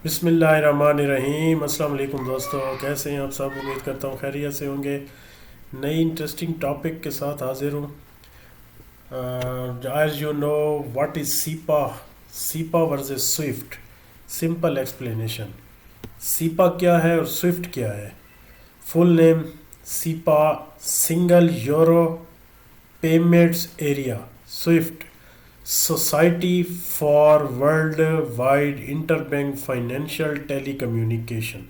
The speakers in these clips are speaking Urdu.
بسم اللہ الرحمن الرحیم۔ السلام علیکم دوستو، کیسے ہیں آپ سب؟ امید کرتا ہوں خیریت سے ہوں گے۔ نئی انٹرسٹنگ ٹاپک کے ساتھ حاضر ہوں۔ As you know what is SEPA, SEPA versus SWIFT. Simple explanation, SEPA کیا ہے اور سوئفٹ کیا ہے۔ Full name: SEPA single euro payments area, SWIFT society for world wide interbank financial telecommunication.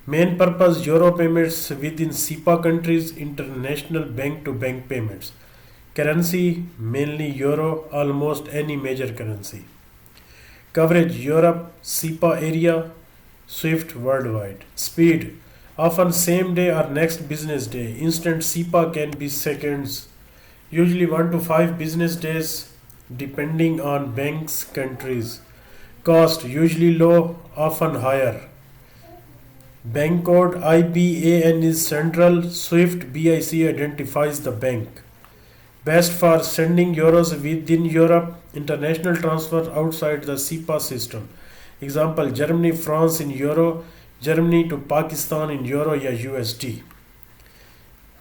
Main purpose: euro payments within SEPA countries, international bank to bank payments. Currency: mainly euro, almost any major currency. Coverage: Europe SEPA area, SWIFT worldwide. Speed: often same day or next business day. Instant SEPA can be seconds, usually 1 to 5 business days depending on bank's countries. Cost: usually low, often higher. Bank code: IBAN is central, SWIFT BIC identifies the bank. Best for sending euros within Europe, international transfer outside the SEPA system. Example: Germany France in euro, جرمنی ٹو پاکستان ان یورو یا یو ایس ڈی۔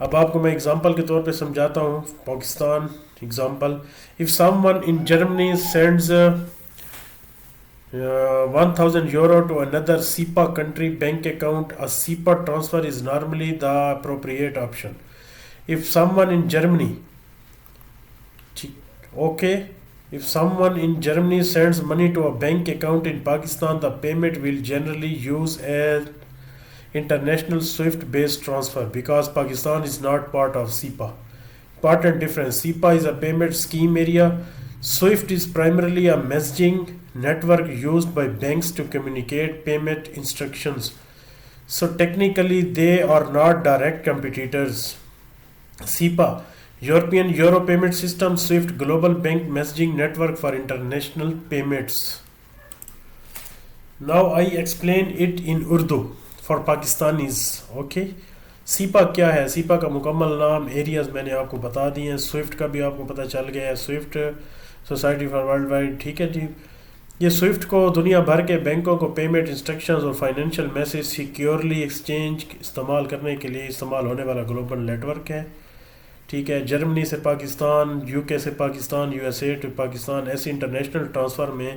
اب آپ کو میں اگزامپل کے طور پہ سمجھاتا ہوں۔ Pakistan example: if some one in Germany sends 1000 euro to another SEPA country bank account, a SEPA transfer is normally the appropriate option. If someone in Germany okay If someone in Germany sends money to a bank account in Pakistan, the payment will generally use an international SWIFT-based transfer because Pakistan is not part of SEPA. Important difference: SEPA is a payment scheme area. SWIFT is primarily a messaging network used by banks to communicate payment instructions. So technically, they are not direct competitors. SEPA: European Euro Payment System, SWIFT Global Bank Messaging Network for International Payments. Now I explain it in Urdu for Pakistanis. Okay. سیپا کیا ہے؟ سیپا کا مکمل نام، ایریاز میں نے آپ کو بتا دی ہیں۔ سوئفٹ کا بھی آپ کو پتہ چل گیا ہے، SWIFT society for world wide, ٹھیک ہے جی۔ یہ سوئفٹ کو دنیا بھر کے بینکوں کو پیمنٹ انسٹرکشنز اور فائنینشیل میسیج سیکیورلی ایکسچینج استعمال کرنے کے لیے استعمال ہونے والا گلوبل نیٹ ورک ہے، ٹھیک ہے۔ جرمنی سے پاکستان، یو کے سے Pakistan, U S A to Pakistan, ایسی انٹرنیشنل ٹرانسفر میں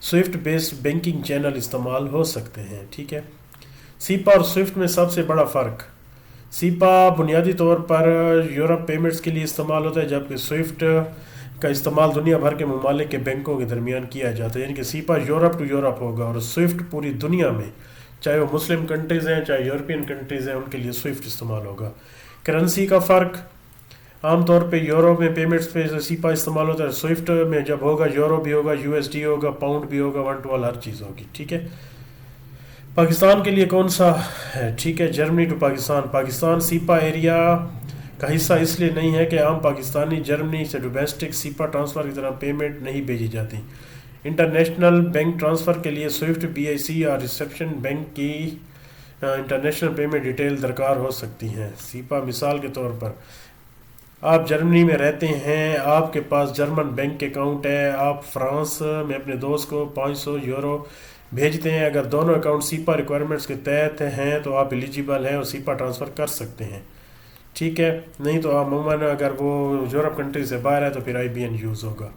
سوئفٹ بیسڈ بینکنگ چینل استعمال ہو سکتے ہیں، ٹھیک ہے۔ سیپا اور سوئفٹ میں سب سے بڑا فرق: سیپا بنیادی طور پر یورپ پیمنٹس کے لیے استعمال ہوتا ہے، جبکہ سوئفٹ کا استعمال دنیا بھر کے ممالک کے بینکوں کے درمیان کیا جاتا ہے۔ یعنی کہ سیپا یورپ ٹو یورپ ہوگا اور سوئفٹ پوری دنیا میں، چاہے وہ مسلم کنٹریز ہیں چاہے یورپین کنٹریز ہیں، ان کے لیے سوئفٹ استعمال ہوگا۔ کرنسی کا فرق: عام طور پہ یورو میں پیمنٹس پہ سیپا استعمال ہوتا ہے، سوئفٹ میں جب ہوگا یورو بھی ہوگا، یو ایس ڈی ہوگا، پاؤنڈ بھی ہوگا، 1 to 1 ہر چیز ہوگی، ٹھیک ہے۔ پاکستان کے لیے کون سا ہے؟ ٹھیک ہے، جرمنی ٹو پاکستان۔ پاکستان سیپا ایریا کا حصہ اس لیے نہیں ہے کہ عام پاکستانی جرمنی سے ڈومیسٹک سیپا ٹرانسفر کی طرح پیمنٹ نہیں بھیجی جاتی۔ انٹرنیشنل بینک ٹرانسفر کے لیے سوئفٹ بی آئی سی اور ریسیپشن بینک کی انٹرنیشنل پیمنٹ ڈیٹیل درکار ہو سکتی ہیں۔ سیپا مثال کے طور پر: آپ جرمنی میں رہتے ہیں، آپ کے پاس جرمن بینک اکاؤنٹ ہے، آپ فرانس میں اپنے دوست کو 500 یورو بھیجتے ہیں۔ اگر دونوں اکاؤنٹ سیپا ریکوائرمنٹس کے تحت ہیں تو آپ ایلیجیبل ہیں اور سیپا ٹرانسفر کر سکتے ہیں، ٹھیک ہے۔ نہیں تو عموماً اگر وہ یورپ کنٹری سے باہر ہے تو پھر آئی بی این یوز ہوگا۔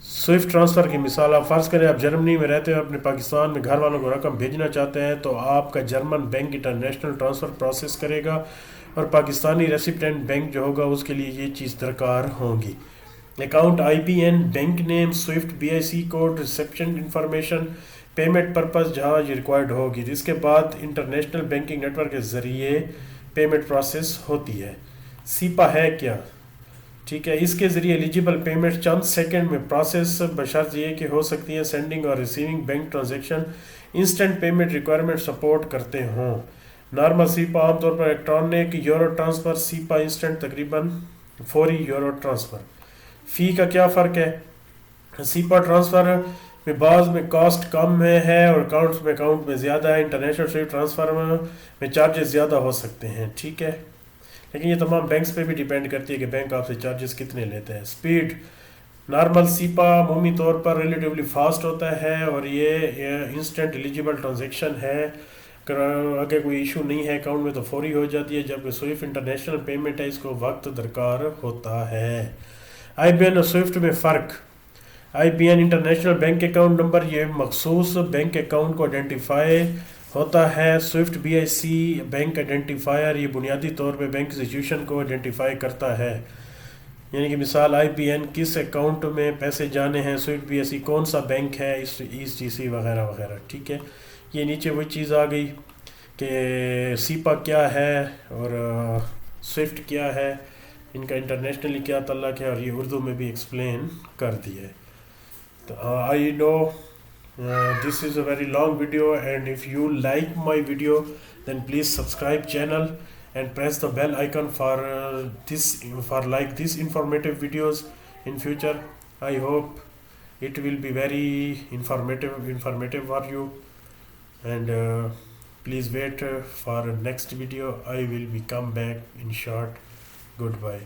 سوئفٹ ٹرانسفر کی مثال: آپ فرض کریں آپ جرمنی میں رہتے ہیں، اپنے پاکستان میں گھر والوں کو رقم بھیجنا چاہتے ہیں تو آپ کا German bank international transfer process کرے گا اور پاکستانی ریسیپٹینٹ بینک جو ہوگا اس کے لیے یہ چیز درکار ہوگی۔ Account I B N, bank name, SWIFT B I C code, reception information, payment purpose جہاں یہ ریکوائرڈ ہوگی، جس کے بعد انٹرنیشنل بینکنگ نیٹ ورک کے ذریعے پیمنٹ پروسیس ہوتی ہے۔ سیپا ہے کیا؟ ٹھیک ہے، اس کے ذریعے ایلیجیبل پیمنٹ چند سیکنڈ میں پروسیس، بشرط یہ کہ ہو سکتی ہیں سینڈنگ اور receiving bank transaction instant payment requirement support کرتے ہوں۔ نارمل سیپا عام طور پر الیکٹرانک یورو ٹرانسفر، سیپا انسٹنٹ تقریباً فوری یورو ٹرانسفر۔ فی کا کیا فرق ہے؟ سیپا ٹرانسفر میں بعض میں کاسٹ کم ہے اور اکاؤنٹ میں زیادہ ہے۔ انٹرنیشنل سوئفٹ ٹرانسفر میں چارجز زیادہ ہو سکتے ہیں، ٹھیک ہے، لیکن یہ تمام بینکس پہ بھی ڈیپینڈ کرتی ہے کہ بینک آپ سے چارجز کتنے لیتے ہیں۔ اسپیڈ: نارمل سیپا عمومی طور پر ریلیٹیولی فاسٹ ہوتا ہے اور یہ انسٹنٹ ایلیجیبل ٹرانزیکشن ہے. اگر کوئی ایشو نہیں ہے اکاؤنٹ میں تو فوری ہو جاتی ہے، جبکہ سوئفٹ انٹرنیشنل پیمنٹ ہے، اس کو وقت درکار ہوتا ہے. آئی بی این اور سوئفٹ میں فرق. I B N international bank account number, یہ مخصوص بینک اکاؤنٹ کو آئیڈینٹیفائی ہوتا ہے. SWIFT B I C bank identifier, یہ بنیادی طور پہ بینک انسٹیٹیوشن کو آئیڈینٹیفائی کرتا ہے. یعنی کہ مثال آئی بی این کس اکاؤنٹ میں پیسے جانے ہیں، سوئفٹ بی آئی سی کون سا بینک ہے، ایس ٹی سی وغیرہ وغیرہ. ٹھیک ہے، یہ نیچے وہ چیز آ گئی کہ سیپا کیا ہے اور سوئفٹ کیا ہے، ان کا انٹرنیشنلی کیا تعلق ہے، اور یہ اردو میں بھی ایکسپلین کر دی ہے. آئی نو this is a very long video, and if you like my video then please subscribe channel and press the bell icon for this informative videos in future. I hope it will be very informative for you, and please wait for next video. I will be come back in short. Goodbye.